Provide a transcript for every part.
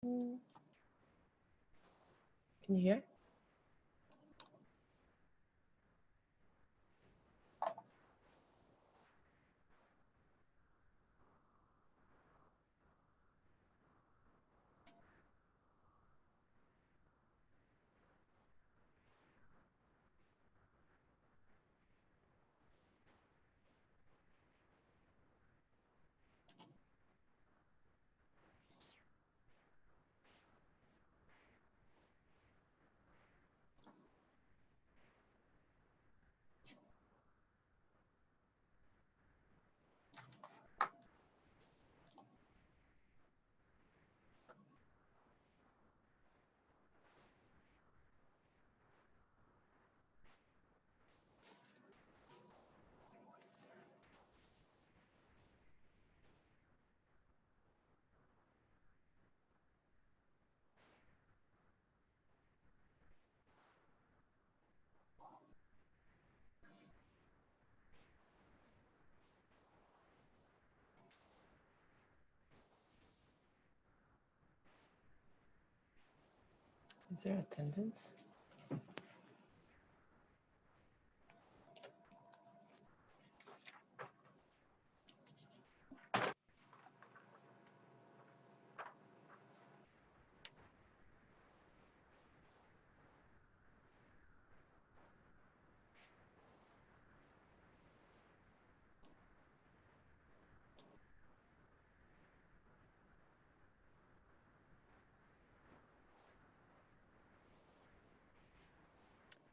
Can you hear? Is there attendance?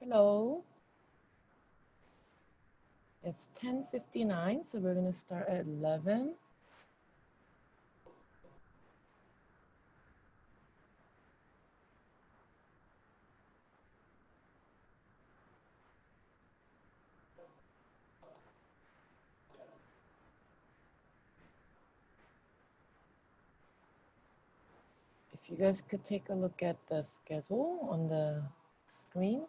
Hello. It's 10:59, so we're going to start at 11. If you guys could take a look at the schedule on the screen.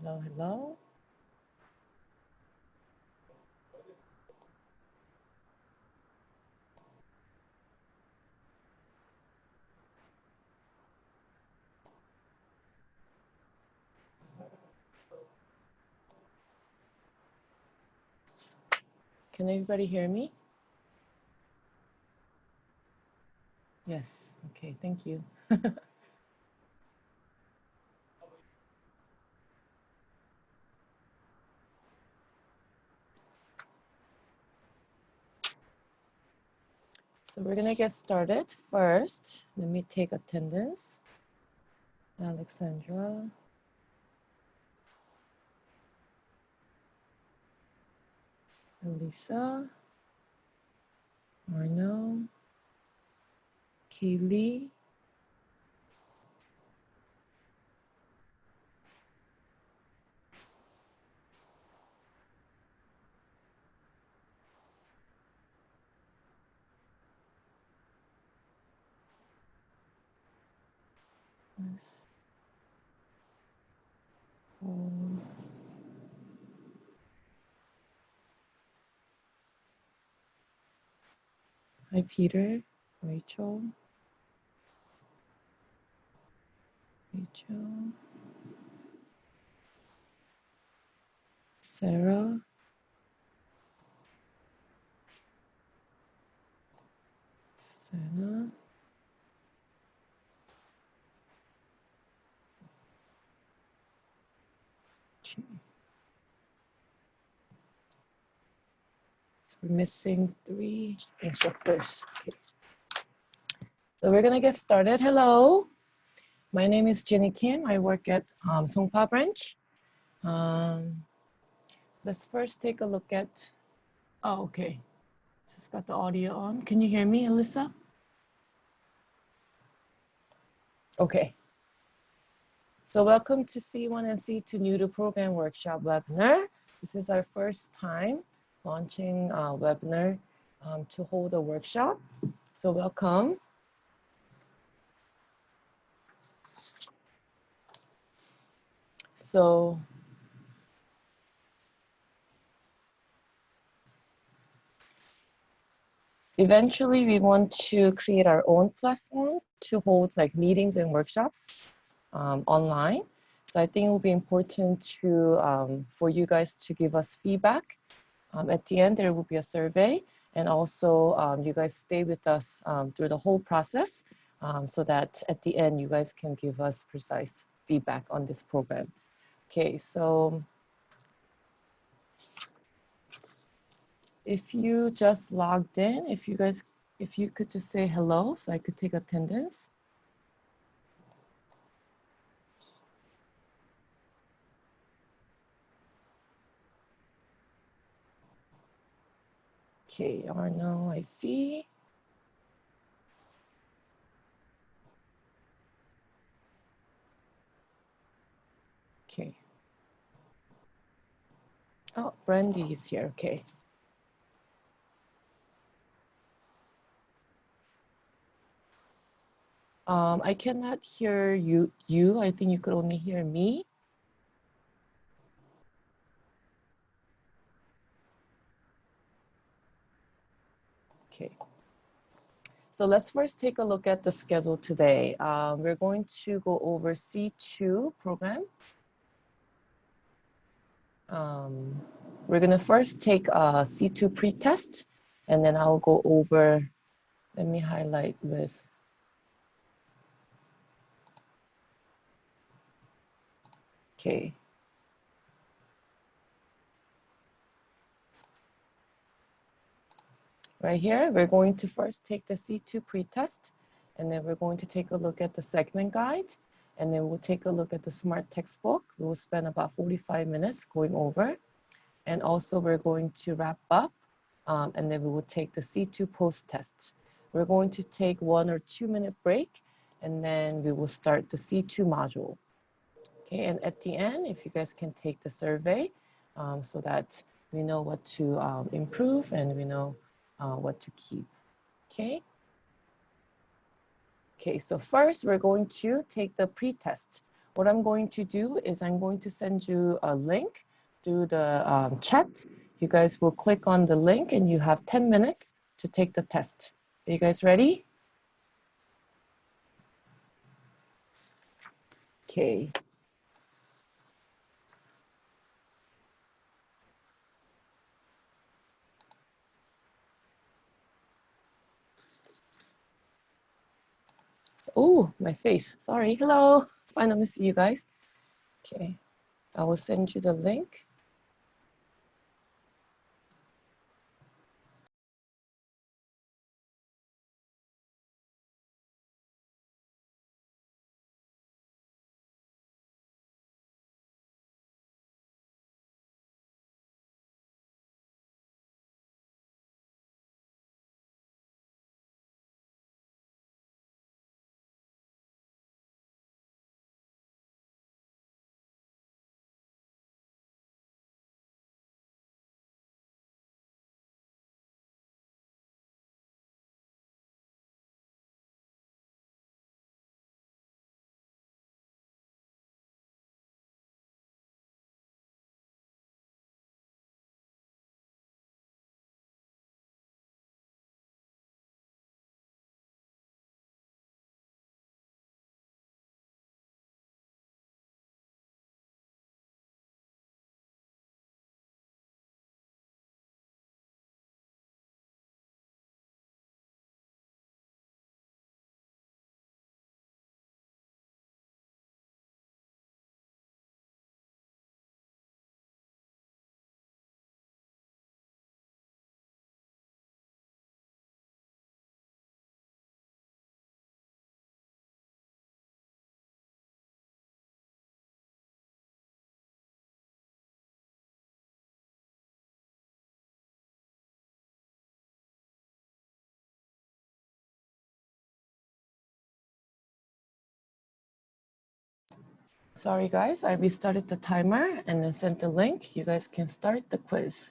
Hello, hello. Can everybody hear me? Yes. Okay, thank you. So we're going to get started. First, let me take attendance. Alexandra. Elisa. Arno. Kaylee. Yes. Hi, Peter. Rachel. Sarah. Susanna. So we're missing 3 instructors. Okay. So we're gonna get started. Hello, my name is Ginny Kim. I work at Songpa branch. Let's first take a look at, oh, okay. Just got the audio on. Can you hear me, Alyssa? Okay. So welcome to C1 and C2 New to Program Workshop webinar. This is our first time launching a webinar to hold a workshop. So welcome. So Eventually, we want to create our own platform to hold like meetings and workshops online. So I think it will be important to for you guys to give us feedback. At the end, there will be a survey, and also you guys stay with us through the whole process so that at the end, you guys can give us precise feedback on this program. Okay, so if you just logged in, if you could just say hello so I could take attendance. Okay, Arno, I see. Okay. Oh, Brandy is here. Okay. I cannot hear you. I think you could only hear me. Okay. So let's first take a look at the schedule today. We're going to go over C2 program. We're going to first take a C2 pretest, and then I'll go over, let me highlight with, okay. Right here, we're going to first take the C2 pretest, and then we're going to take a look at the segment guide, and then we'll take a look at the smart textbook. We'll spend about 45 minutes going over, and also we're going to wrap up, and then we will take the C2 post-test. We're going to take 1 or 2 minute break, and then we will start the C2 module. Okay, and at the end, if you guys can take the survey so that we know what to improve and we know what to keep. Okay. Okay, so first we're going to take the pretest. What I'm going to do is I'm going to send you a link through the chat. You guys will click on the link and you have 10 minutes to take the test. Are you guys ready? Okay. Oh, my face. Sorry. Hello. Finally see you guys. Okay. I will send you the link. Sorry guys, I restarted the timer and then sent the link. You guys can start the quiz.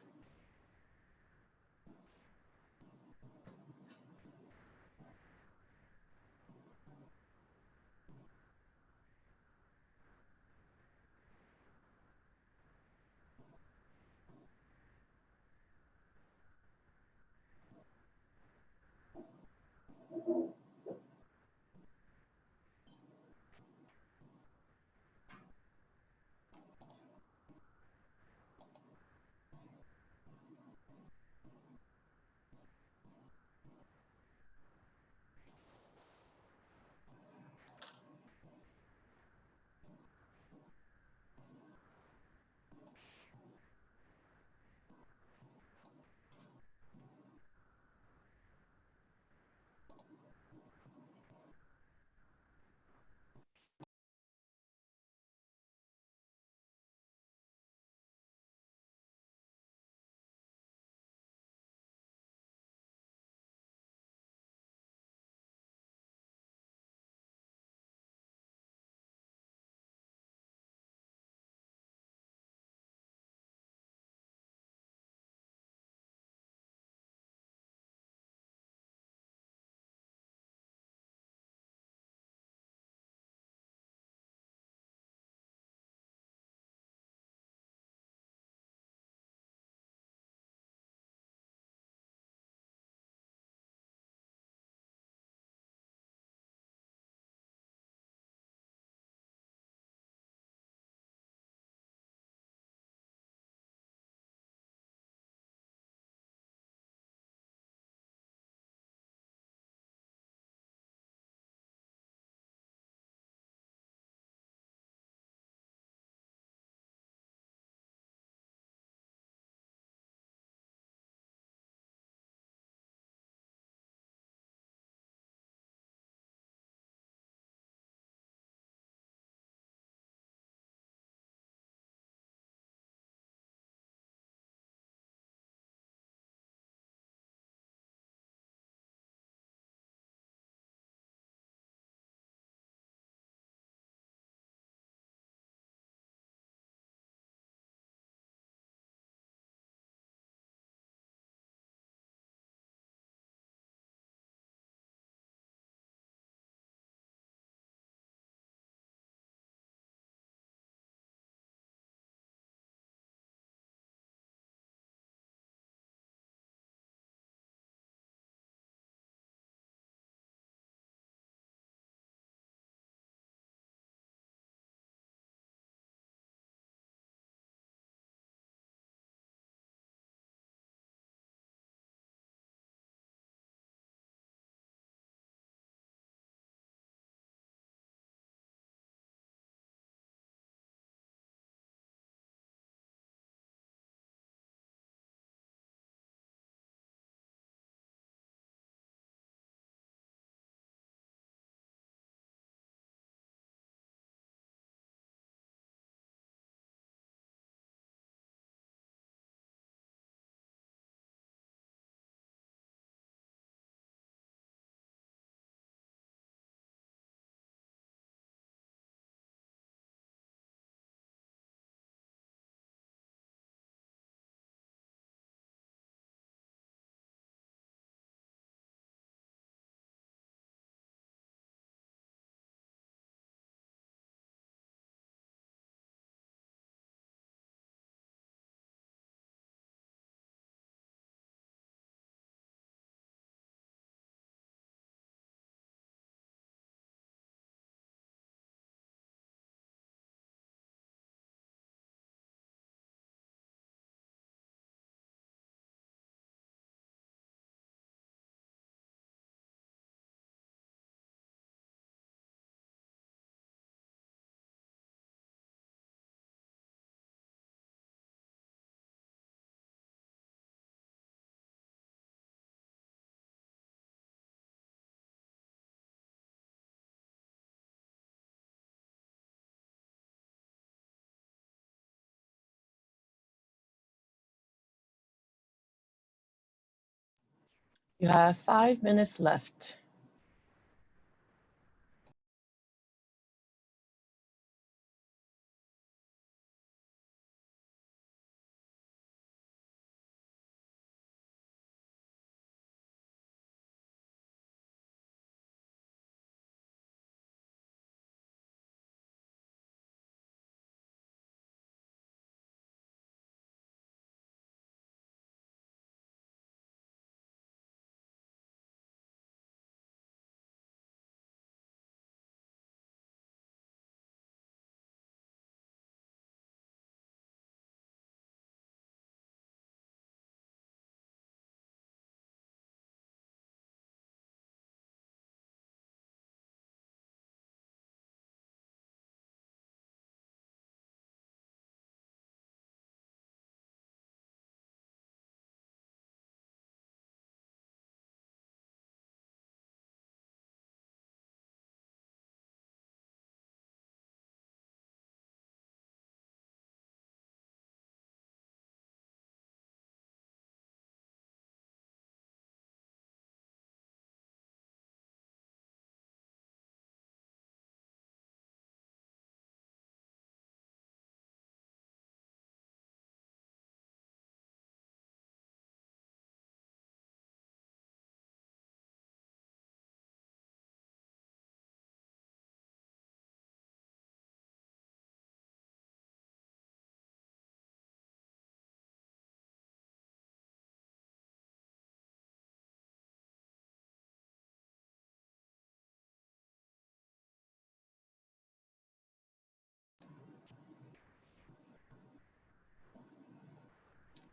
You have 5 minutes left.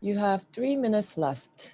You have 3 minutes left.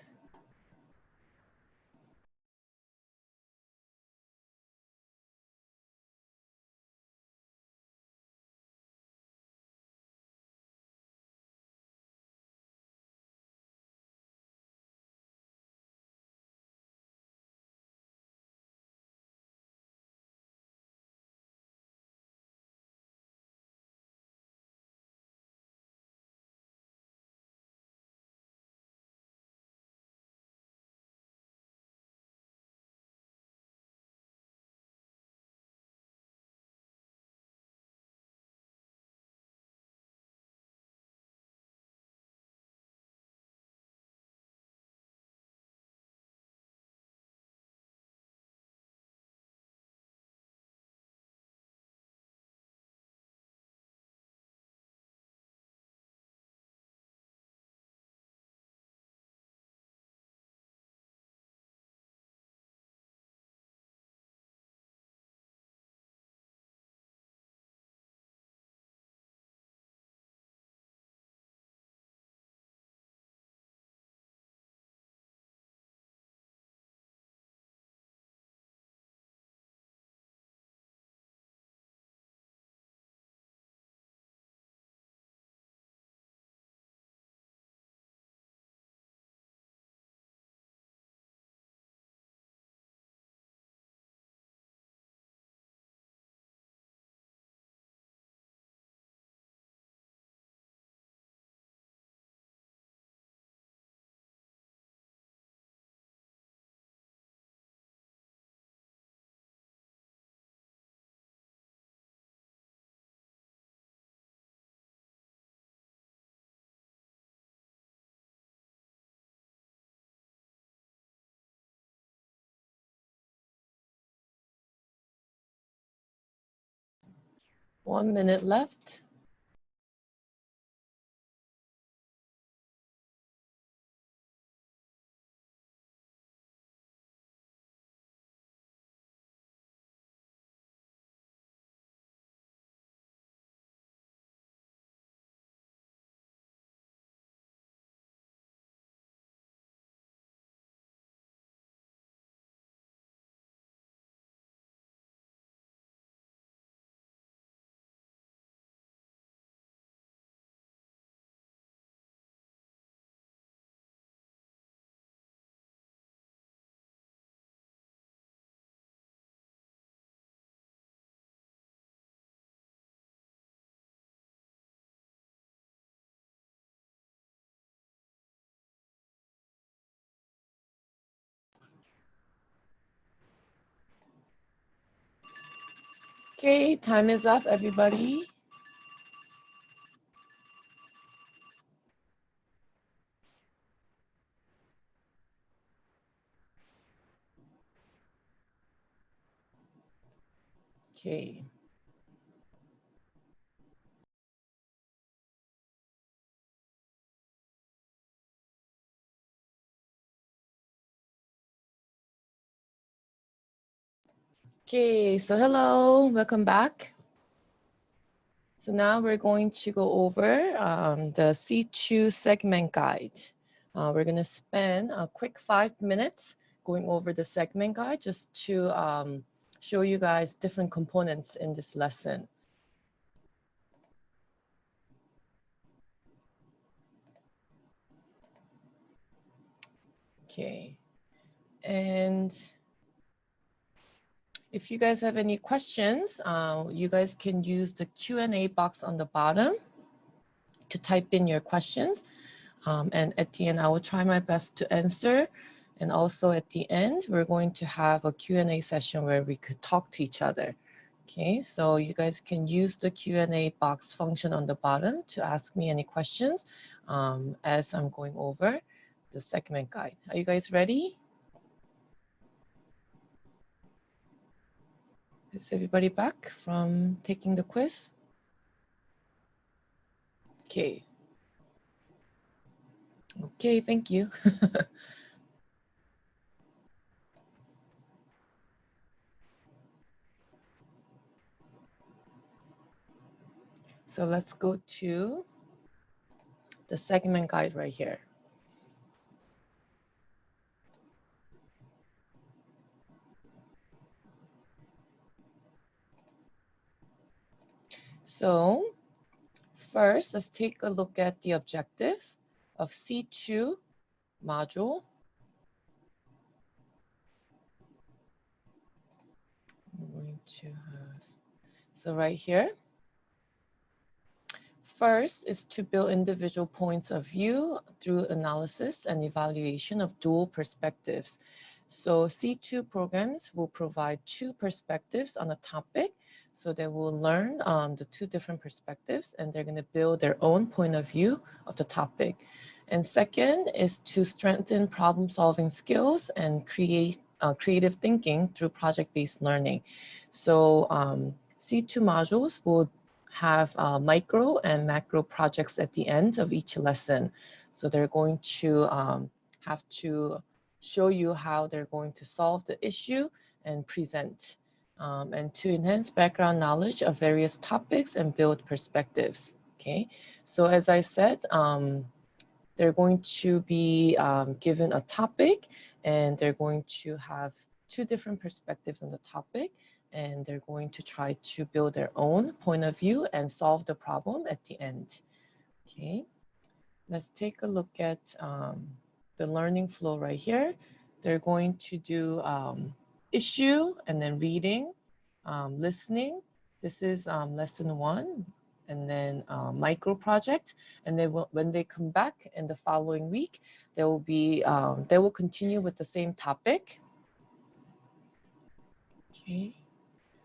One minute left. Okay, time is up, everybody. Okay. Okay, so hello, welcome back. So now we're going to go over the C2 segment guide. We're going to spend a quick 5 minutes going over the segment guide just to show you guys different components in this lesson. Okay, and if you guys have any questions, you guys can use the Q&A box on the bottom to type in your questions. And at the end, I will try my best to answer. And also at the end, we're going to have a Q&A session where we could talk to each other. Okay, so you guys can use the Q&A box function on the bottom to ask me any questions as I'm going over the segment guide. Are you guys ready? Is everybody back from taking the quiz? Okay. Okay, thank you. So let's go to the segment guide right here. So first, let's take a look at the objective of C2 module. I'm going to have, so right here, first is to build individual points of view through analysis and evaluation of dual perspectives. So C2 programs will provide two perspectives on a topic. So they will learn the two different perspectives, and they're going to build their own point of view of the topic. And second is to strengthen problem-solving skills and creative thinking through project-based learning. So C2 modules will have micro and macro projects at the end of each lesson. So they're going to have to show you how they're going to solve the issue and present, and to enhance background knowledge of various topics and build perspectives. Okay, so as I said, they're going to be given a topic, and they're going to have two different perspectives on the topic, and they're going to try to build their own point of view and solve the problem at the end. Okay, let's take a look at the learning flow right here. They're going to do issue and then reading, listening. This is lesson 1, and then micro project. And they will, when they come back in the following week, they will continue with the same topic. Okay,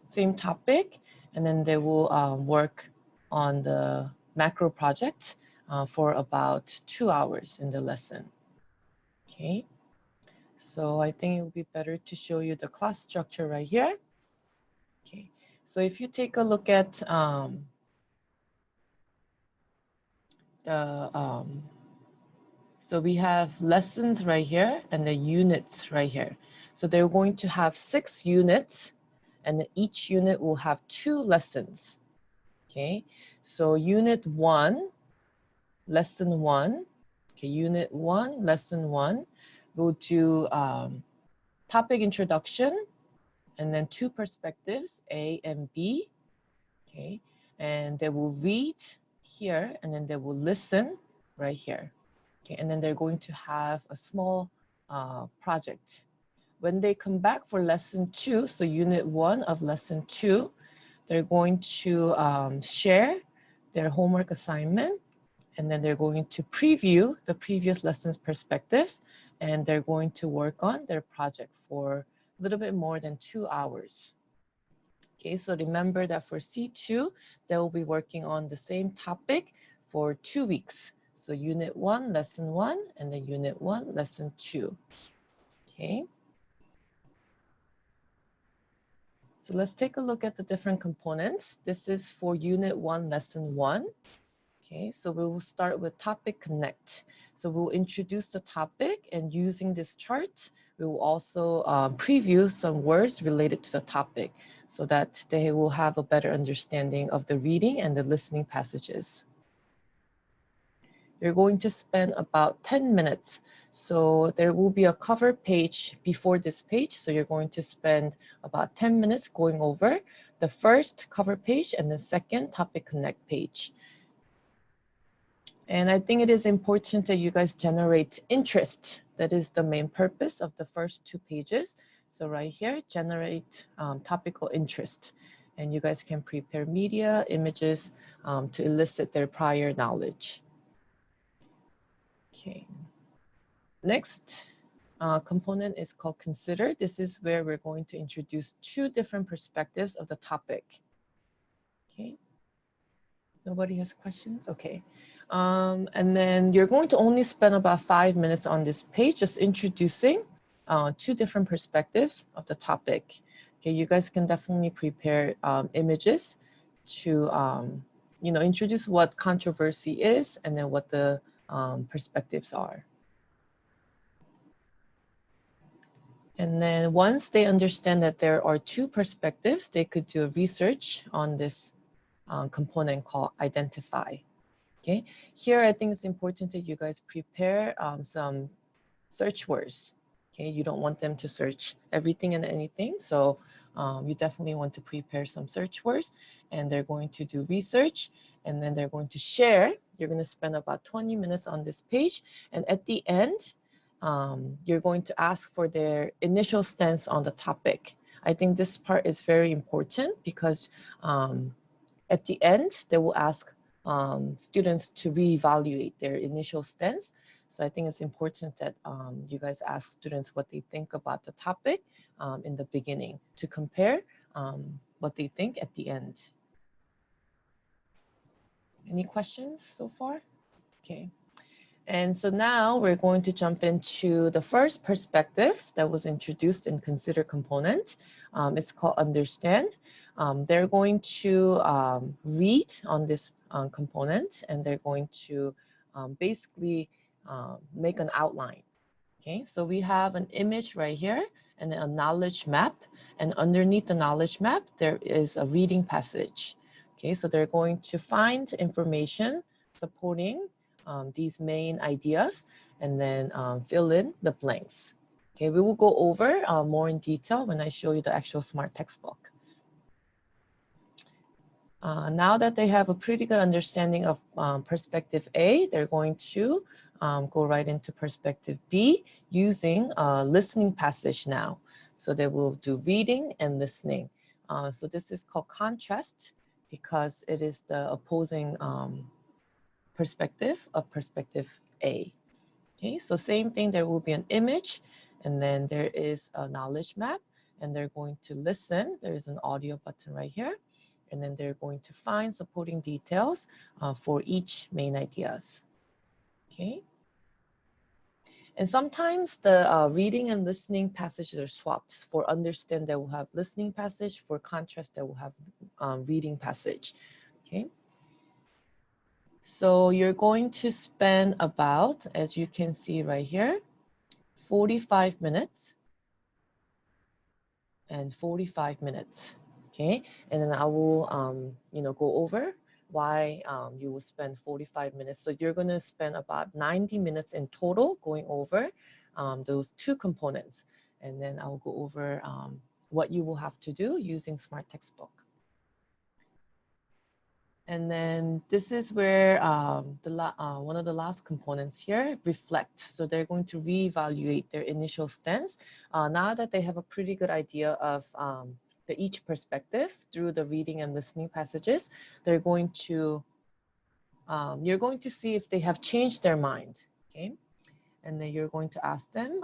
same topic, and then they will work on the macro project for about 2 hours in the lesson. Okay, so I think it would be better to show you the class structure right here. Okay, so if you take a look at so we have lessons right here and the units right here. So they're going to have 6 units, and each unit will have 2 lessons. Okay, so unit 1, lesson 1. Okay, unit 1, lesson 1, we'll do topic introduction, and then 2 perspectives, A and B. Okay, and they will read here, and then they will listen right here. Okay, and then they're going to have a small project. When they come back for lesson 2, so unit 1 of lesson 2, they're going to share their homework assignment, and then they're going to preview the previous lesson's perspectives, and they're going to work on their project for a little bit more than 2 hours. Okay, so remember that for C2, they will be working on the same topic for 2 weeks. So unit 1, lesson 1, and then unit 1, lesson 2. Okay. So let's take a look at the different components. This is for unit 1, lesson 1. Okay, so we will start with topic connect. So we'll introduce the topic, and using this chart, we will also preview some words related to the topic so that they will have a better understanding of the reading and the listening passages. You're going to spend about 10 minutes. So there will be a cover page before this page. So you're going to spend about 10 minutes going over the first cover page and the second topic connect page. And I think it is important that you guys generate interest. That is the main purpose of the first 2 pages. So right here, generate topical interest. And you guys can prepare media, images to elicit their prior knowledge. Okay. Next component is called consider. This is where we're going to introduce 2 different perspectives of the topic. Okay. Nobody has questions? Okay. And then you're going to only spend about 5 minutes on this page, just introducing 2 different perspectives of the topic. Okay, you guys can definitely prepare images to, introduce what controversy is, and then what the perspectives are. And then once they understand that there are 2 perspectives, they could do a research on this component called identify. Okay, here I think it's important that you guys prepare some search words. Okay, you don't want them to search everything and anything. So you definitely want to prepare some search words, and they're going to do research, and then they're going to share. You're going to spend about 20 minutes on this page, and at the end, you're going to ask for their initial stance on the topic. I think this part is very important because at the end, they will ask students to reevaluate their initial stance. So I think it's important that you guys ask students what they think about the topic in the beginning to compare what they think at the end. Any questions so far? Okay. And so now we're going to jump into the first perspective that was introduced in Consider component. It's called Understand. They're going to read on this component, and they're going to basically make an outline. Okay, so we have an image right here and a knowledge map. And underneath the knowledge map, there is a reading passage. Okay, so they're going to find information supporting these main ideas and then fill in the blanks. Okay, we will go over more in detail when I show you the actual smart textbook. Now that they have a pretty good understanding of perspective A, they're going to go right into perspective B using a listening passage now. So they will do reading and listening. So this is called contrast because it is the opposing perspective of perspective A. Okay, so same thing, there will be an image, and then there is a knowledge map, and they're going to listen. There is an audio button right here. And then they're going to find supporting details for each main ideas. Okay. And sometimes the reading and listening passages are swapped. For understand, they will have listening passage. For contrast, they will have reading passage. Okay. So you're going to spend about, as you can see right here, 45 minutes and 45 minutes. Okay, and then I will, go over why you will spend 45 minutes. So you're going to spend about 90 minutes in total going over those two components. And then I'll go over what you will have to do using Smart Textbook. And then this is where one of the last components here, reflect. So they're going to reevaluate their initial stance. Now that they have a pretty good idea of each perspective through the reading and listening passages, they're going to, you're going to see if they have changed their mind, okay? And then you're going to ask them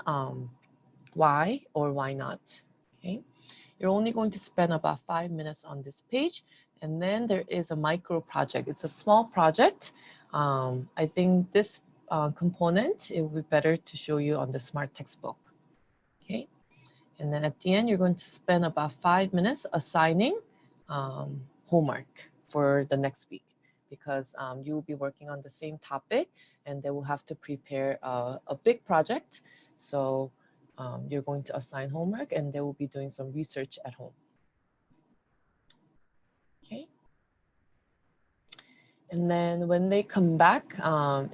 why or why not, okay? You're only going to spend about 5 minutes on this page. And then there is a micro project. It's a small project. I think this component, it would be better to show you on the Smart Textbook, okay? And then at the end, you're going to spend about 5 minutes assigning homework for the next week because you will be working on the same topic and they will have to prepare a big project. So you're going to assign homework and they will be doing some research at home. Okay. And then when they come back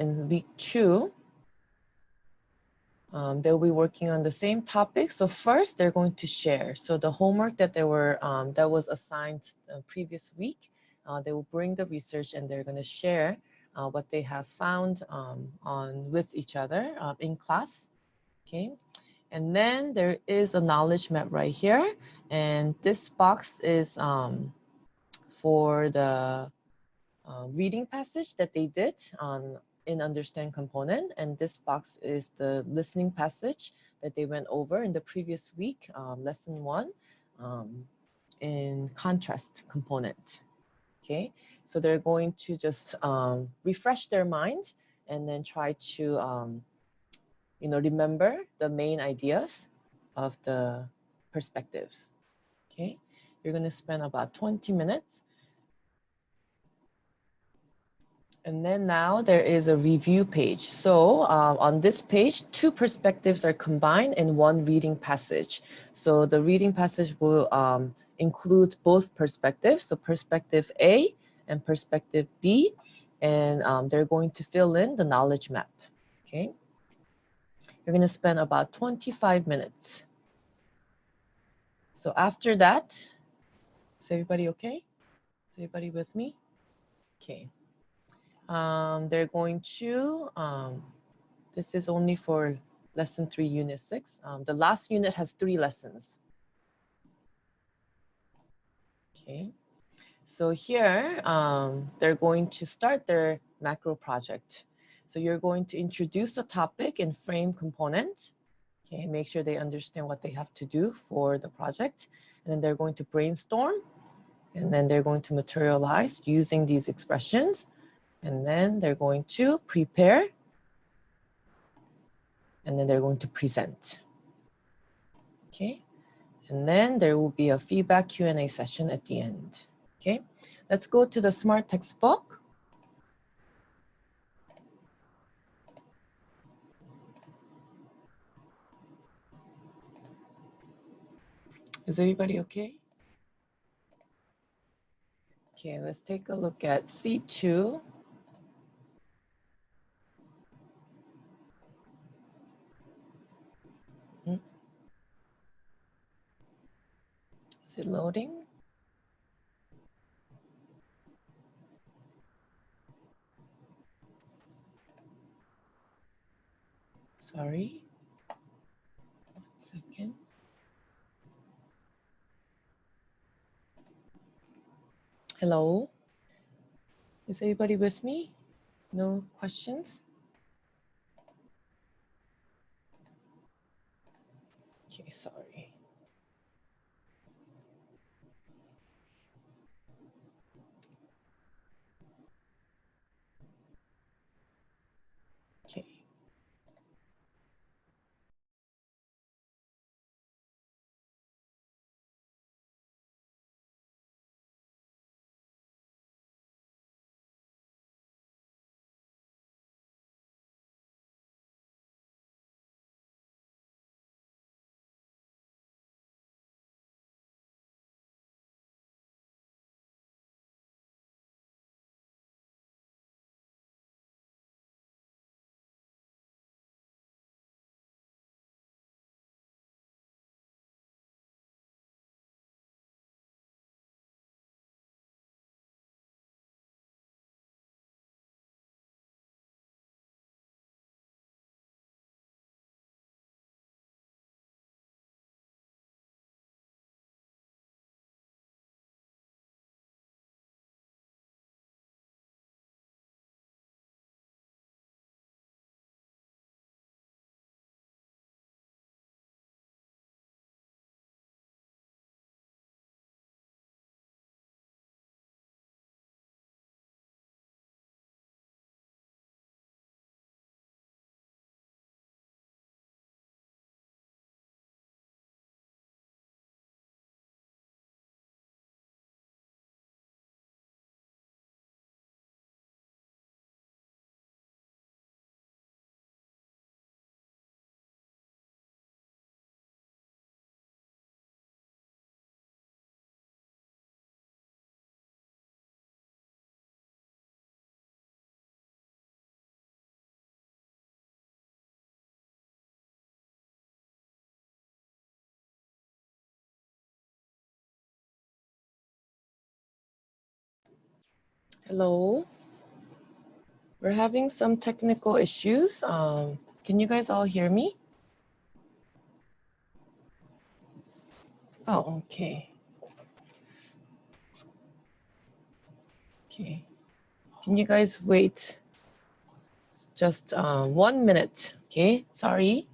in week 2, they'll be working on the same topic. So first, they're going to share. So the homework that they were that was assigned the previous week, they will bring the research and they're going to share what they have found with each other in class. Okay. And then there is a knowledge map right here, and this box is for the reading passage that they did in Understand component, and this box is the listening passage that they went over in the previous week, lesson 1, in Contrast component. Okay, so they're going to just refresh their mind and then try to remember the main ideas of the perspectives. Okay, you're going to spend about 20 minutes. And then now there is a review page. So on this page, 2 perspectives are combined in one reading passage. So the reading passage will include both perspectives, so perspective A and perspective B, and they're going to fill in the knowledge map, okay? You're gonna spend about 25 minutes. So after that, is everybody okay? Is everybody with me? Okay. They're going to, this is only for lesson 3, unit 6. The last unit has 3 lessons. Okay. So here, they're going to start their macro project. So you're going to introduce a topic and frame component. Okay, make sure they understand what they have to do for the project. And then they're going to brainstorm. And then they're going to materialize using these expressions. And then they're going to prepare. And then they're going to present. Okay. And then there will be a feedback Q&A session at the end. Okay. Let's go to the Smart Textbook. Is everybody okay? Okay, let's take a look at C2. Is it loading? Sorry. 1 second. Hello? Is everybody with me? No questions? Okay, sorry. Okay. Hello? We're having some technical issues. Can you guys all hear me? Oh, okay. Okay. Can you guys wait just 1 minute? Okay, sorry.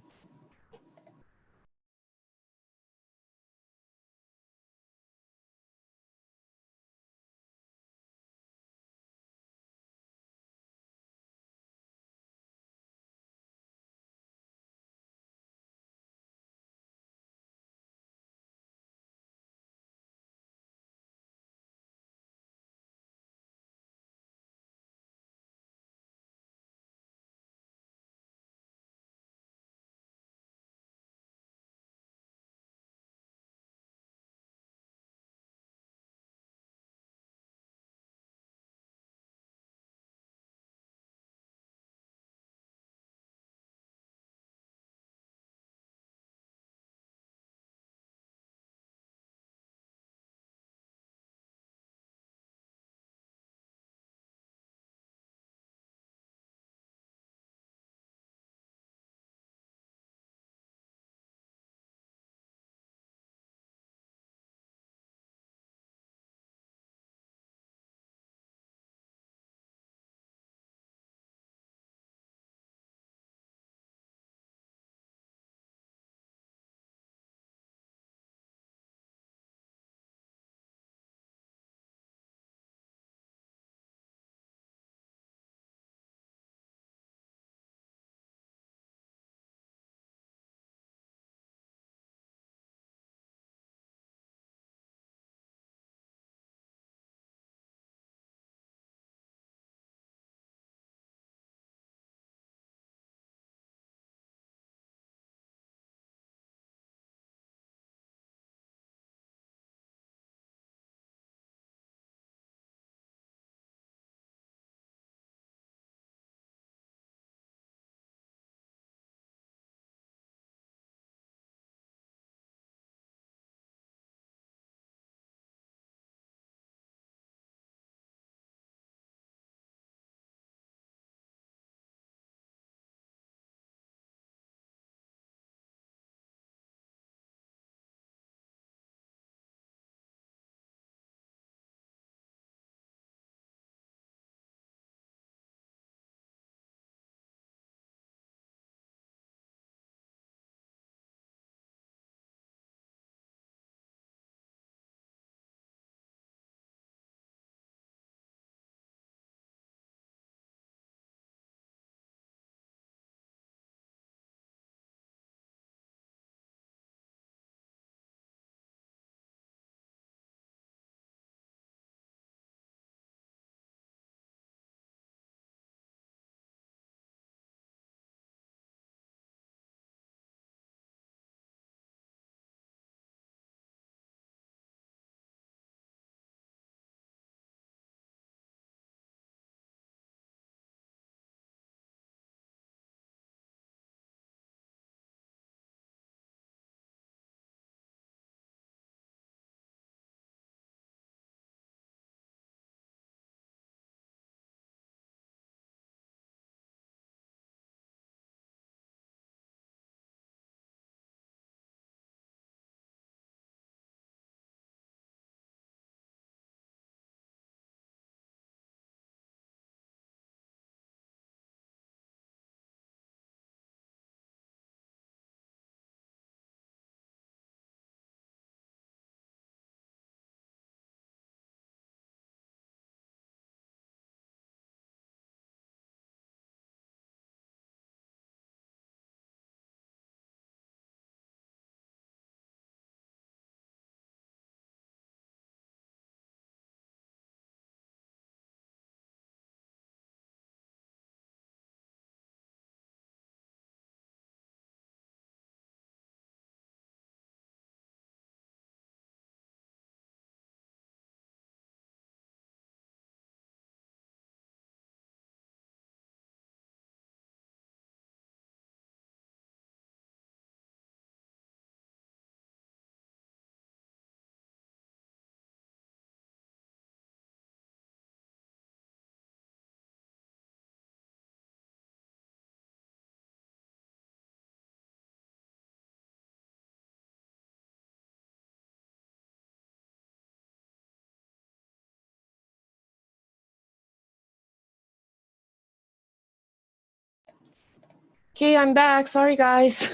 Okay, I'm back. Sorry, guys.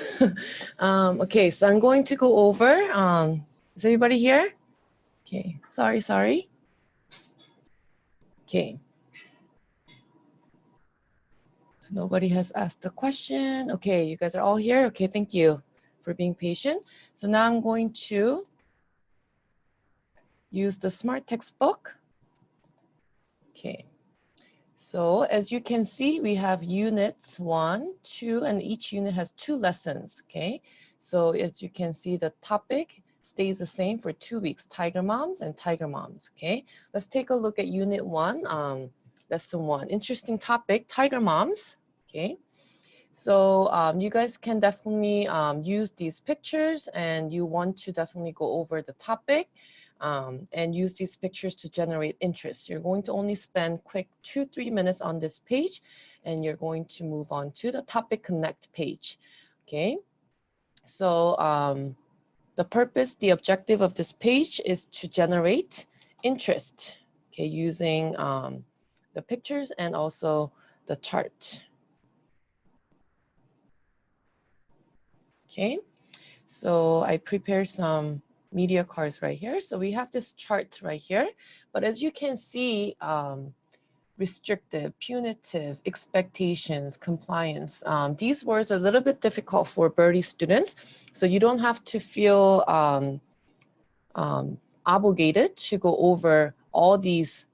Okay, so I'm going to go over. Is everybody here? Okay, sorry. Okay, so nobody has asked a question. Okay, you guys are all here. Okay, thank you for being patient. So now I'm going to use the Smart Textbook. Okay. So as you can see, we have units 1, 2, and each unit has 2 lessons, okay? So as you can see, the topic stays the same for 2 weeks, Tiger Moms and Tiger Moms, okay? Let's take a look at unit 1, lesson 1. Interesting topic, Tiger Moms, okay? So you guys can definitely use these pictures, and you want to definitely go over the topic and use these pictures to generate interest. You're going to only spend quick 2-3 minutes on this page, and you're going to move on to the topic connect page. Okay, so the objective of this page is to generate interest, okay, using the pictures and also the chart. Okay, so I prepared some media cards right here. So we have this chart right here, but as you can see, restrictive, punitive, expectations, compliance. These words are a little bit difficult for Birdie students, so you don't have to feel obligated to go over all these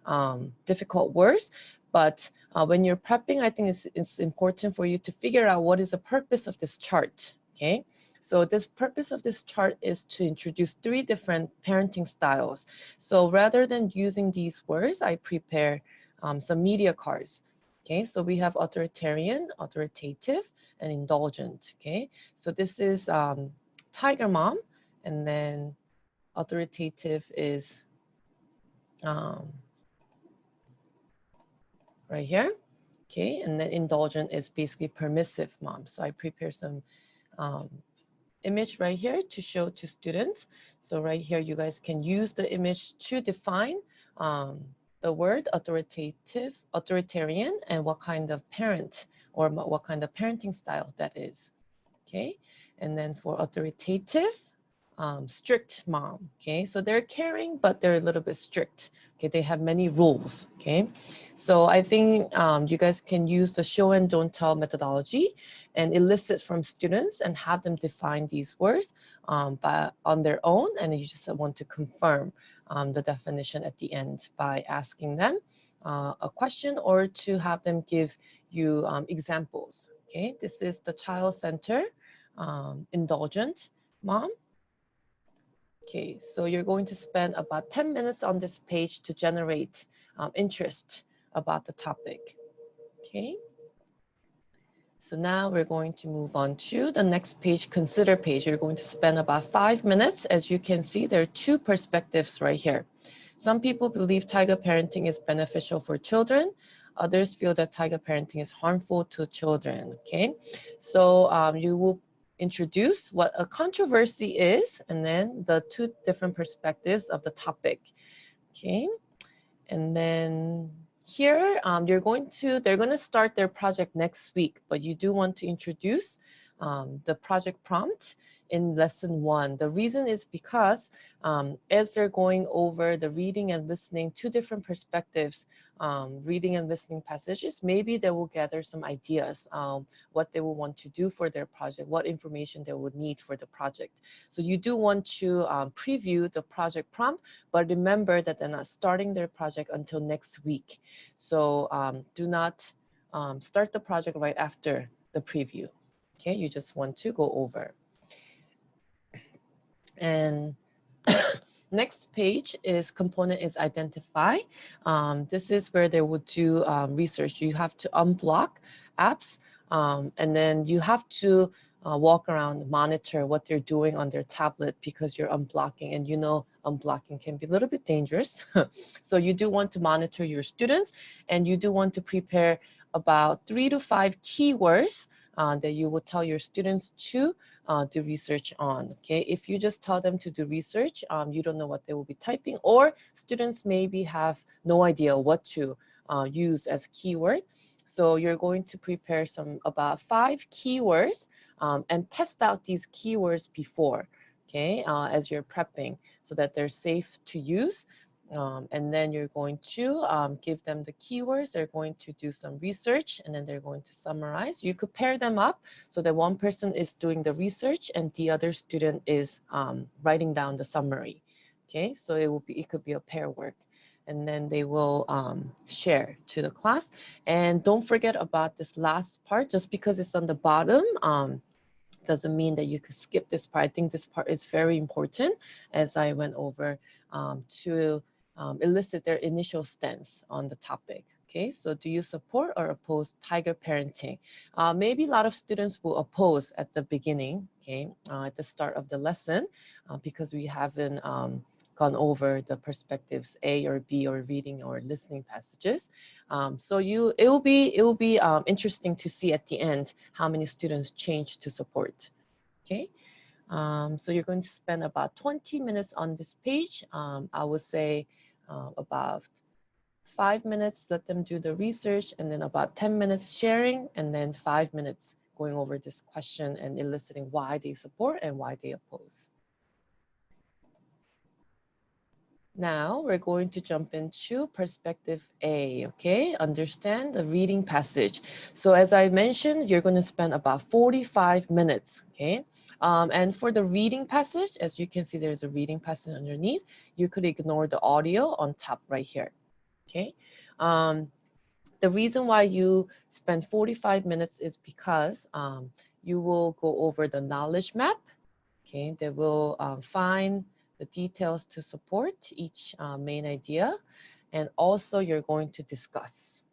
difficult words, but when you're prepping, I think it's important for you to figure out what is the purpose of this chart, okay? So this purpose of this chart is to introduce 3 different parenting styles. So rather than using these words, I prepare some media cards. Okay, so we have authoritarian, authoritative, and indulgent. Okay, so this is Tiger Mom, and then authoritative is right here. Okay, and then indulgent is basically permissive mom. So I prepare some image right here to show to students. So right here, you guys can use the image to define the word authoritative, authoritarian, and what kind of parent or what kind of parenting style that is. Okay, and then for authoritative, strict mom. Okay, so they're caring, but they're a little bit strict. Okay, they have many rules. Okay, so I think you guys can use the show and don't tell methodology and elicit from students and have them define these words on their own, and you just want to confirm the definition at the end by asking them a question or to have them give you examples. Okay, this is the child center, indulgent mom. Okay, so you're going to spend about 10 minutes on this page to generate interest about the topic. Okay, so now we're going to move on to the next page, consider page. You're going to spend about 5 minutes. As you can see, there are 2 perspectives right here. Some people believe tiger parenting is beneficial for children. Others feel that tiger parenting is harmful to children. Okay, so you will introduce what a controversy is and then the 2 different perspectives of the topic. Okay, and then here they're going to start their project next week, but you do want to introduce the project prompt in lesson 1. The reason is because as they're going over the reading and listening, 2 different perspectives, reading and listening passages, maybe they will gather some ideas, what they will want to do for their project, what information they would need for the project. So you do want to preview the project prompt, but remember that they're not starting their project until next week. So do not start the project right after the preview. Okay, you just want to go over. And next page is component is identify. This is where they would do research. You have to unblock apps, and then you have to walk around, monitor what they're doing on their tablet because you're unblocking, and you know unblocking can be a little bit dangerous. So you do want to monitor your students, and you do want to prepare about 3 to 5 keywords that you will tell your students to do research on. Okay, if you just tell them to do research, you don't know what they will be typing, or students maybe have no idea what to use as keyword. So you're going to prepare about 5 keywords and test out these keywords before, okay, as you're prepping so that they're safe to use. And then you're going to give them the keywords. They're going to do some research and then they're going to summarize. You could pair them up so that one person is doing the research and the other student is writing down the summary. Okay, so it could be a pair work. And then they will share to the class. And don't forget about this last part. Just because it's on the bottom doesn't mean that you could skip this part. I think this part is very important, as I went over to elicit their initial stance on the topic. Okay, so do you support or oppose tiger parenting? Maybe a lot of students will oppose at the beginning, okay, at the start of the lesson, because we haven't gone over the perspectives A or B or reading or listening passages. So it will be interesting to see at the end how many students change to support. Okay, so you're going to spend about 20 minutes on this page. I would say about 5 minutes, let them do the research, and then about 10 minutes sharing, and then 5 minutes going over this question and eliciting why they support and why they oppose. Now we're going to jump into perspective A, okay? Understand the reading passage. So as I mentioned, you're going to spend about 45 minutes, okay? And for the reading passage, as you can see, there's a reading passage underneath. You could ignore the audio on top right here, okay? The reason why you spend 45 minutes is because you will go over the knowledge map, okay? They will find the details to support each main idea, and also you're going to discuss,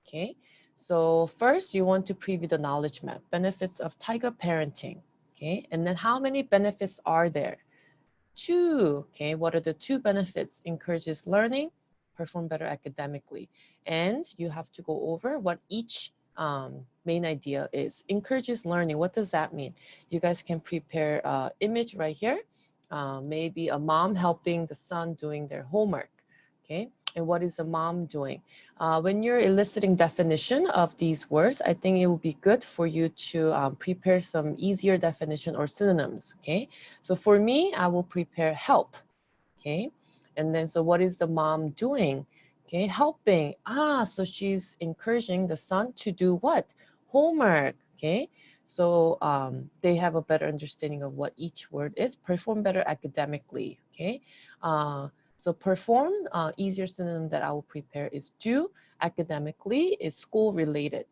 okay? So first you want to preview the knowledge map, benefits of tiger parenting, okay? And then how many benefits are there? 2, okay? What are the 2 benefits? Encourages learning, perform better academically. And you have to go over what each main idea is. Encourages learning, what does that mean? You guys can prepare an image right here. Maybe a mom helping the son doing their homework, okay? And what is a mom doing? When you're eliciting definition of these words, I think it will be good for you to prepare some easier definition or synonyms, okay? So for me, I will prepare help, okay? And then, so what is the mom doing? Okay, helping. So she's encouraging the son to do what? Homework, okay? So they have a better understanding of what each word is. Perform better academically, okay? So perform, easier synonym that I will prepare is do. Academically is school related.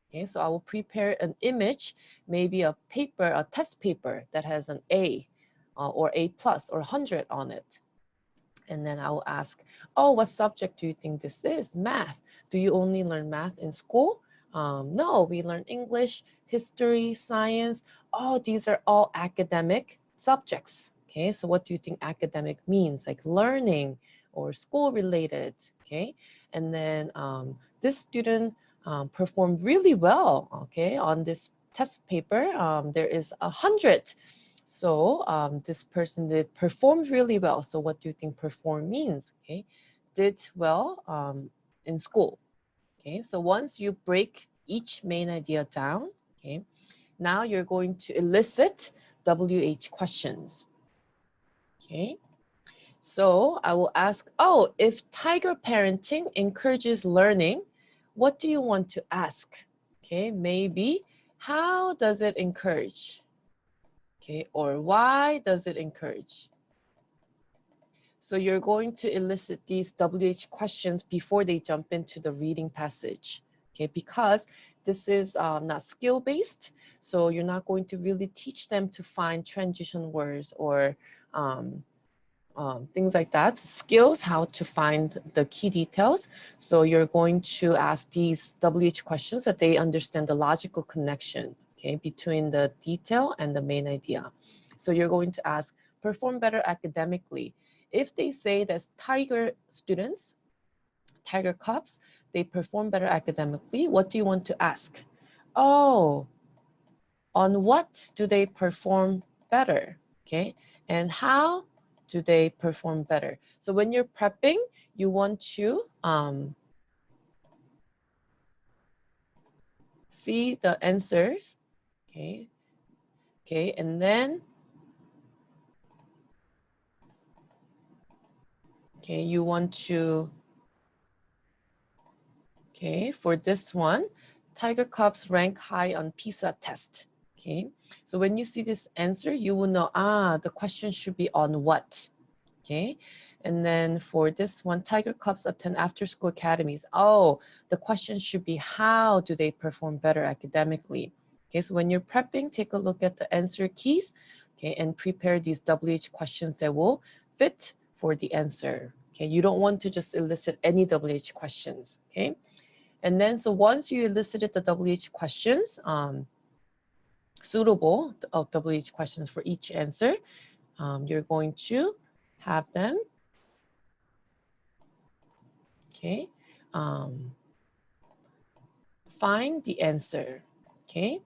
Okay, so I will prepare an image, maybe a paper, a test paper that has an A or A plus or 100 on it. And then I will ask, oh, what subject do you think this is? Math. Do you only learn math in school? No, we learn English, history, science. Oh, these are all academic subjects. Okay, so what do you think academic means? Like learning or school related. Okay, and then this student performed really well. Okay, on this test paper, there is 100. So this person did performed really well. So what do you think perform means? Okay, did well in school. Okay, so once you break each main idea down, okay, now you're going to elicit WH questions. Okay, so I will ask, oh, if tiger parenting encourages learning, what do you want to ask? Okay, maybe how does it encourage? Okay, or why does it encourage? So you're going to elicit these WH questions before they jump into the reading passage, okay? Because this is not skill-based, so you're not going to really teach them to find transition words or things like that, skills, how to find the key details. So you're going to ask these WH questions that they understand the logical connection, okay, between the detail and the main idea. So you're going to ask, perform better academically. If they say that tiger students, tiger cubs, they perform better academically, what do you want to ask? Oh, on what do they perform better? Okay, and how do they perform better? So when you're prepping, you want to see the answers, okay, and then, you want to, for this one, tiger cubs rank high on PISA test. Okay, so when you see this answer, you will know, the question should be on what. Okay, and then for this one, tiger cubs attend after-school academies. Oh, the question should be, how do they perform better academically? Okay, so when you're prepping, take a look at the answer keys, okay, and prepare these WH questions that will fit for the answer. Okay, you don't want to just elicit any WH questions. Okay, and then so once you elicited the WH questions, suitable of WH questions for each answer, you're going to have them, okay, find the answer. Okay,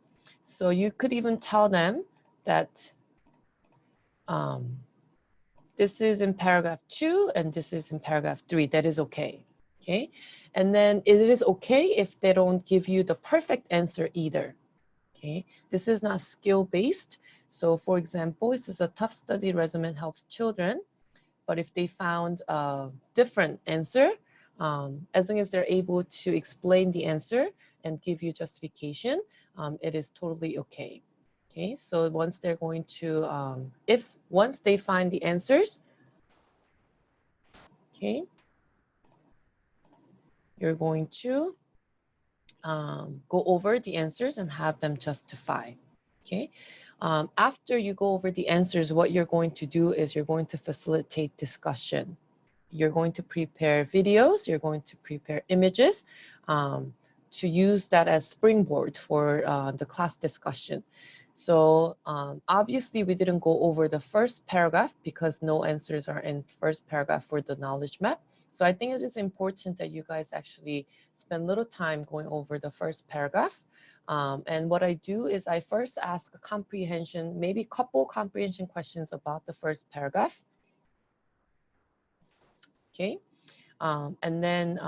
so you could even tell them that this is in paragraph 2 and this is in paragraph 3. That is okay. Okay, and then it is okay if they don't give you the perfect answer either. Okay, this is not skill-based. So for example, this is a tough study regimen helps children, but if they found a different answer, as long as they're able to explain the answer and give you justification, it is totally okay. Okay, so once they're going to, once they find the answers, okay, you're going to go over the answers and have them justify. Okay, after you go over the answers, what you're going to do is you're going to facilitate discussion. You're going to prepare videos, you're going to prepare images to use that as springboard for the class discussion. So obviously we didn't go over the first paragraph because no answers are in first paragraph for the knowledge map. So I think it is important that you guys actually spend a little time going over the first paragraph. And what I do is I first ask a comprehension, maybe couple comprehension questions about the first paragraph. Okay, and then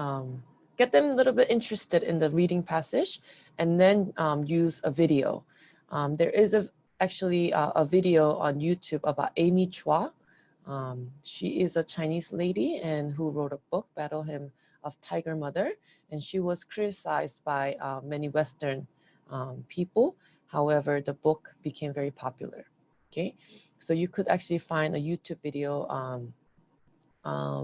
get them a little bit interested in the reading passage, and then use a video. There is actually a video on YouTube about Amy Chua. She is a Chinese lady and who wrote a book, Battle Hymn of Tiger Mother, and she was criticized by many Western people. However, the book became very popular. Okay, so you could actually find a YouTube video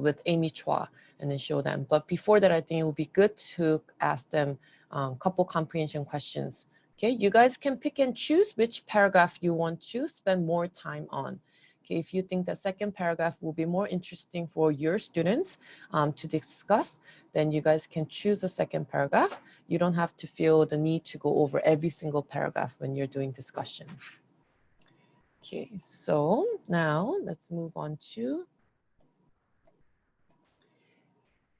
with Amy Chua and then show them. But before that, I think it would be good to ask them a couple comprehension questions. Okay, you guys can pick and choose which paragraph you want to spend more time on. Okay, if you think the second paragraph will be more interesting for your students to discuss, then you guys can choose a second paragraph. You don't have to feel the need to go over every single paragraph when you're doing discussion. Okay, so now let's move on to,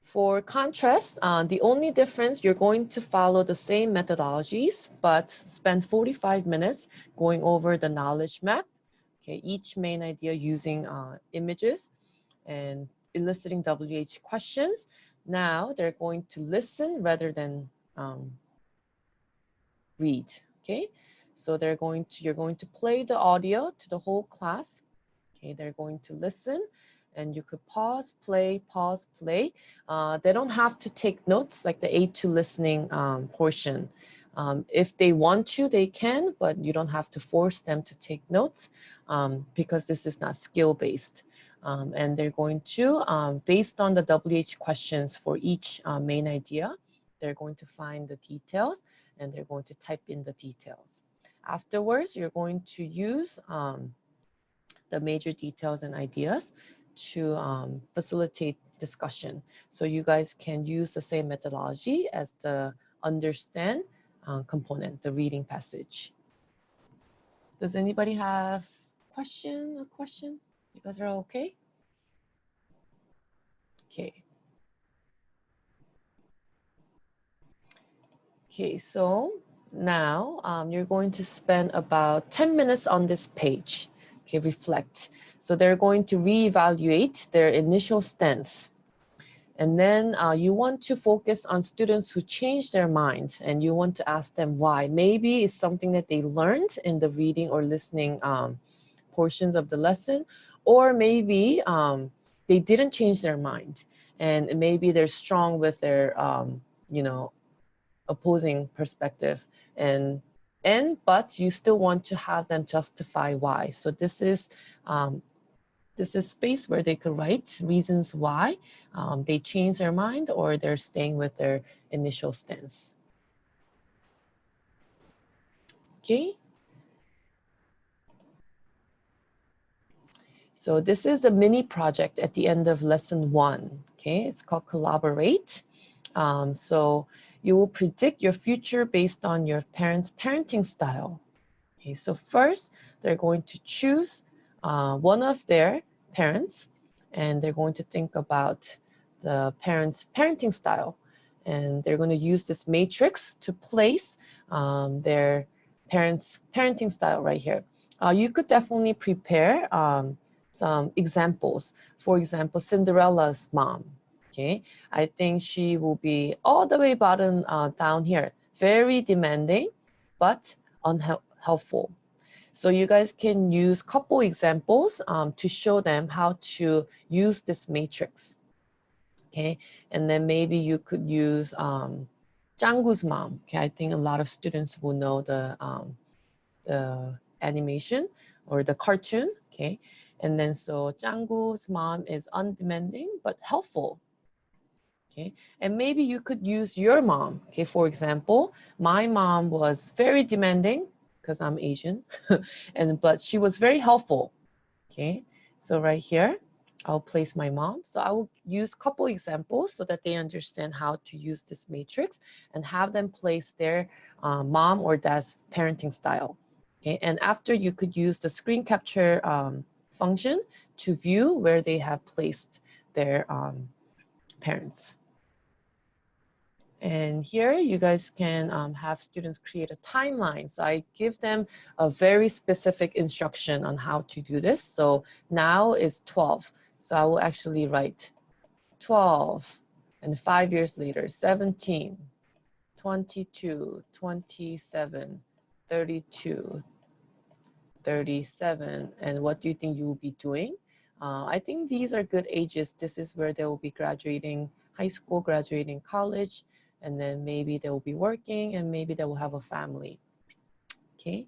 for contrast, the only difference, you're going to follow the same methodologies, but spend 45 minutes going over the knowledge map. Okay, each main idea using images and eliciting WH questions. Now they're going to listen rather than read. Okay, so you're going to play the audio to the whole class. Okay, they're going to listen. And you could pause, play, pause, play. They don't have to take notes like the A2 listening portion. If they want to, they can, but you don't have to force them to take notes because this is not skill-based. And they're going to, based on the WH questions for each main idea, they're going to find the details and they're going to type in the details. Afterwards, you're going to use the major details and ideas to facilitate discussion. So you guys can use the same methodology as the understand component, the reading passage. Does anybody have a question? You guys are okay? Okay. Okay, so now you're going to spend about 10 minutes on this page. Okay, reflect. So they're going to reevaluate their initial stance. And then you want to focus on students who change their minds, and you want to ask them why. Maybe it's something that they learned in the reading or listening portions of the lesson, or maybe they didn't change their mind, and maybe they're strong with their, you know, opposing perspective, but you still want to have them justify why. So this is space where they could write reasons why they change their mind or they're staying with their initial stance. Okay. So this is the mini project at the end of lesson 1. Okay, it's called Collaborate. So you will predict your future based on your parents' parenting style. Okay, so first they're going to choose one of their parents, and they're going to think about the parents' parenting style, and they're going to use this matrix to place their parents' parenting style right here. You could definitely prepare some examples. For example, Cinderella's mom. Okay, I think she will be all the way bottom down here, very demanding, but unhelpful. So you guys can use couple examples to show them how to use this matrix. Okay, and then maybe you could use 짱구's mom. Okay, I think a lot of students will know the animation or the cartoon. Okay, and then so 짱구's mom is undemanding but helpful. Okay, and maybe you could use your mom. Okay, for example, my mom was very demanding because I'm Asian, but she was very helpful. Okay, so right here, I'll place my mom. So I will use a couple examples so that they understand how to use this matrix and have them place their mom or dad's parenting style. Okay, and after you could use the screen capture function to view where they have placed their parents. And here you guys can have students create a timeline. So I give them a very specific instruction on how to do this. So now is 12. So I will actually write 12, and 5 years later, 17, 22, 27, 32, 37. And what do you think you will be doing? I think these are good ages. This is where they will be graduating high school, graduating college, and then maybe they will be working, and maybe they will have a family. Okay.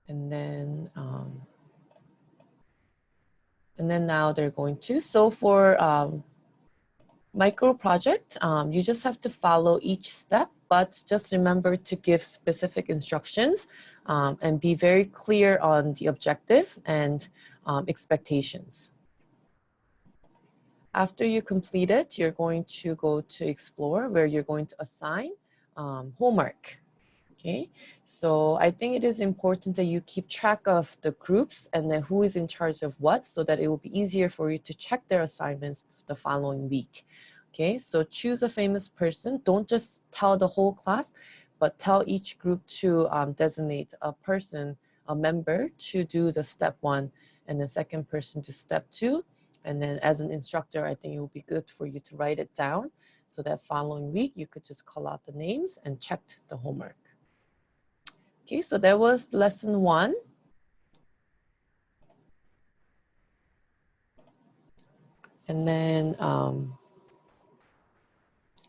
And then now they're going to. So for micro project, you just have to follow each step, but just remember to give specific instructions and be very clear on the objective and expectations. After you complete it, you're going to go to explore, where you're going to assign homework. Okay, so I think it is important that you keep track of the groups and then who is in charge of what, so that it will be easier for you to check their assignments the following week. Okay, so choose a famous person. Don't just tell the whole class, but tell each group to designate a person, a member, to do the step 1, and the second person to step 2. And then as an instructor, I think it would be good for you to write it down so that following week you could just call out the names and check the homework. Okay, so that was lesson 1. And then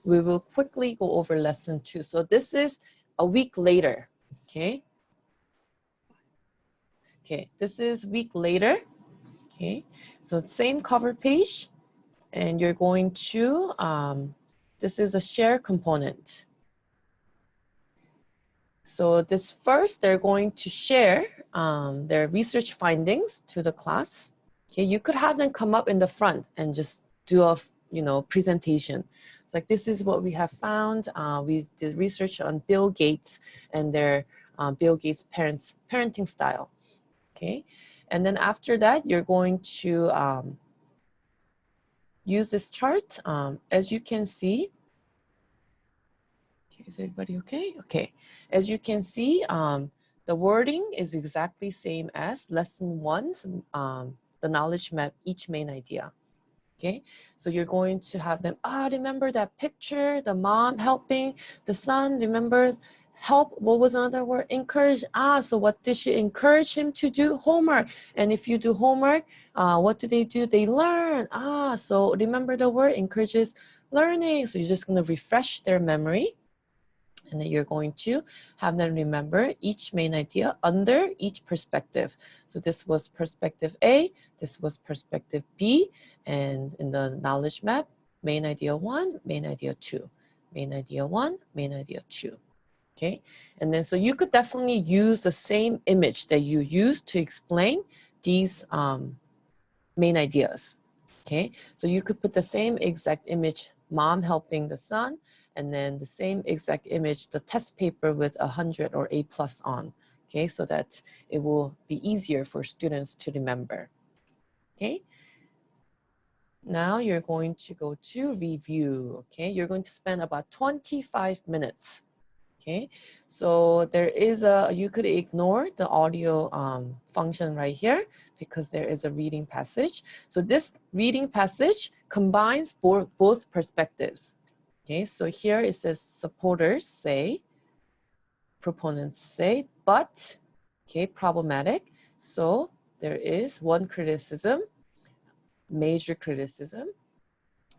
we will quickly go over lesson 2. So this is a week later, okay? Okay, this is week later, okay? So same cover page, and you're going to, this is a share component. So this first, they're going to share their research findings to the class. Okay, you could have them come up in the front and just do a presentation. It's like, this is what we have found. We did research on Bill Gates and their Bill Gates parenting style. Okay, and then after that, you're going to use this chart. As you can see, is everybody okay? Okay. As you can see, the wording is exactly same as lesson 1's, the knowledge map, each main idea. Okay, so you're going to have them, remember that picture, the mom helping the son, remember help, what was another word? Encourage. So what did she encourage him to do? Homework. And if you do homework, what do? They learn. So remember the word encourages learning. So you're just going to refresh their memory. And then you're going to have them remember each main idea under each perspective. So this was perspective A, this was perspective B, and in the knowledge map, main idea 1, main idea 2, main idea 1, main idea 2. Okay, and then so you could definitely use the same image that you used to explain these main ideas. Okay, so you could put the same exact image, mom helping the son, and then the same exact image, the test paper with 100 or A+ on. Okay, so that it will be easier for students to remember. Okay, now you're going to go to review. Okay, you're going to spend about 25 minutes. Okay, so there is you could ignore the audio function right here because there is a reading passage. So this reading passage combines both perspectives. Okay, so here it says supporters say, proponents say, but, okay, problematic. So there is one criticism, major criticism,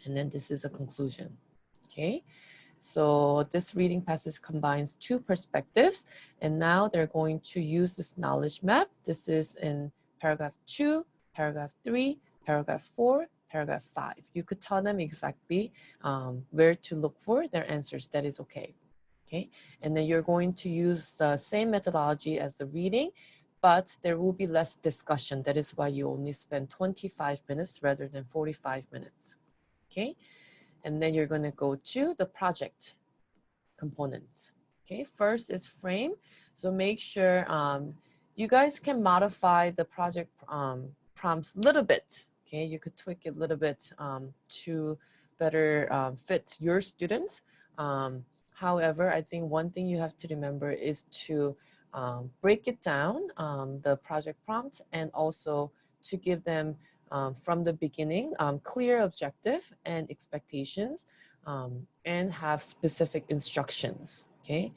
and then this is a conclusion. Okay. So this reading passage combines two perspectives, and now they're going to use this knowledge map. This is in paragraph 2, paragraph 3, paragraph 4, paragraph 5. You could tell them exactly where to look for their answers. That is okay. Okay, and then you're going to use the same methodology as the reading, but there will be less discussion. That is why you only spend 25 minutes rather than 45 minutes. Okay. And then you're going to go to the project components. Okay, first is frame. So make sure you guys can modify the project prompts a little bit. Okay, you could tweak it a little bit to better fit your students. However, I think one thing you have to remember is to break it down, the project prompt, and also to give them from the beginning clear objective and expectations, and have specific instructions. Okay,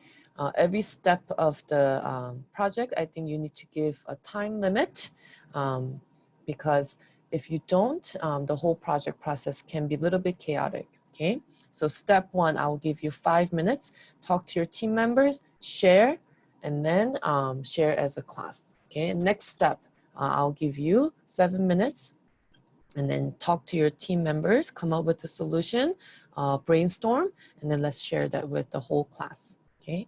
every step of the project, I think you need to give a time limit, because if you don't, the whole project process can be a little bit chaotic. Okay, so step 1, I will give you 5 minutes. Talk to your team members, share, and then share as a class. Okay, next step, I'll give you 7 minutes, and then talk to your team members, come up with a solution, brainstorm, and then let's share that with the whole class. Okay,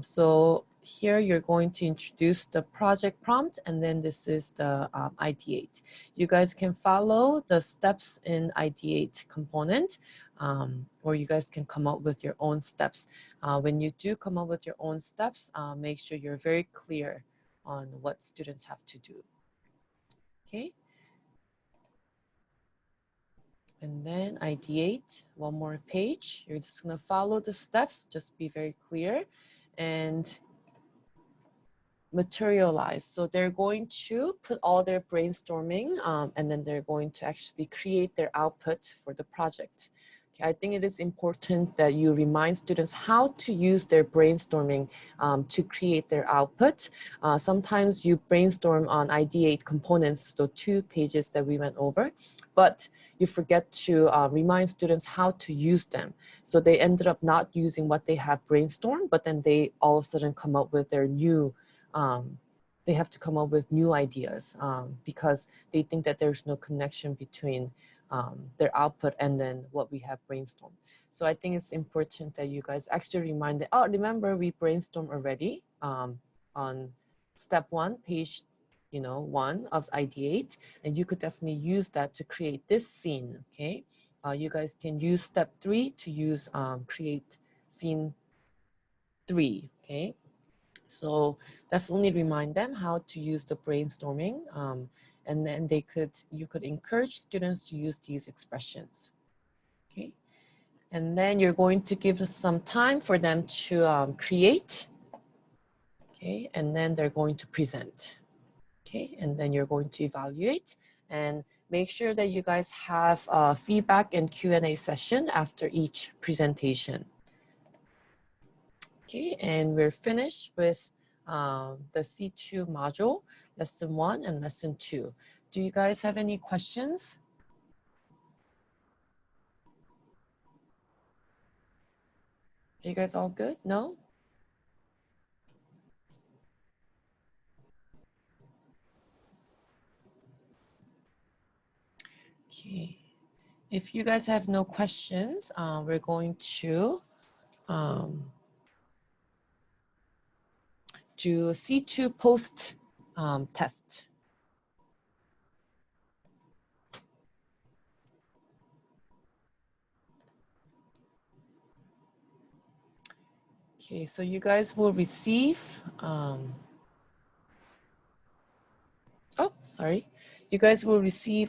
so here you're going to introduce the project prompt, and then this is the ideate. You guys can follow the steps in ideate component, or you guys can come up with your own steps. When you do come up with your own steps, make sure you're very clear on what students have to do. Okay. And then ideate, one more page. You're just gonna follow the steps, just be very clear, and materialize. So they're going to put all their brainstorming, and then they're going to actually create their output for the project. Okay, I think it is important that you remind students how to use their brainstorming to create their output. Sometimes you brainstorm on ideate components, the 2 pages that we went over, but you forget to remind students how to use them. So they ended up not using what they have brainstormed, but then they all of a sudden come up with their new, they have to come up with new ideas because they think that there's no connection between their output and then what we have brainstormed. So I think it's important that you guys actually remind them, oh, remember we brainstormed already on step 1, page 1 of ideate, and you could definitely use that to create this scene. Okay, you guys can use step 3 to use create scene 3. Okay, so definitely remind them how to use the brainstorming, and then you could encourage students to use these expressions. Okay, and then you're going to give some time for them to create. Okay, and then they're going to present. Okay, and then you're going to evaluate and make sure that you guys have feedback and Q&A session after each presentation. Okay, and we're finished with the C2 module, lesson 1 and lesson 2. Do you guys have any questions? Are you guys all good? No? Okay. If you guys have no questions, we're going to do C2 post test. Okay, so you guys will receive, you guys will receive